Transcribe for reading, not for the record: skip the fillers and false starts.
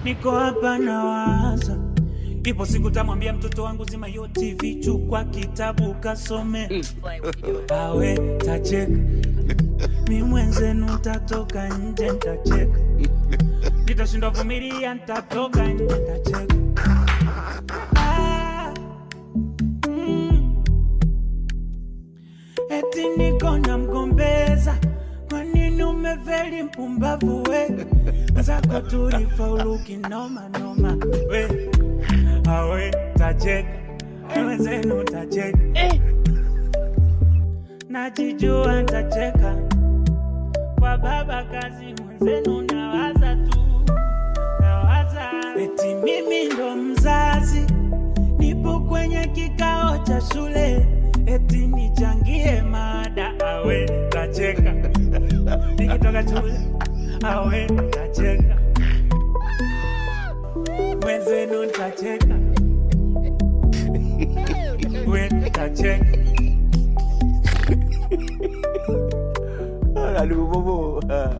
niko hapa na waza, ipo siku tamwambia mtoto wangu zima yo TV, chukua kitabu kasome. Awe tacheka, mi mwenzenu tatoka nje ntacheka, nitashindwa vumilia ntatoka nje ntacheka. Eti niko na mgombeza, kwa nini umefeli mpumbavu we? Zako tulifaulu kinoma noma we. Awe tacheka, mwenzenu tacheka, najijua ntacheka. Kwa baba kazi mwenzenu nawaza tu, nawaza eti mimi ndo mzazi, nipo kwenye kikao cha shule, eti nichangie mada. Awe tacheka, nikitoka shule awe tacheka, mwenzenu tacheka, we tacheka. Aduh, bobo.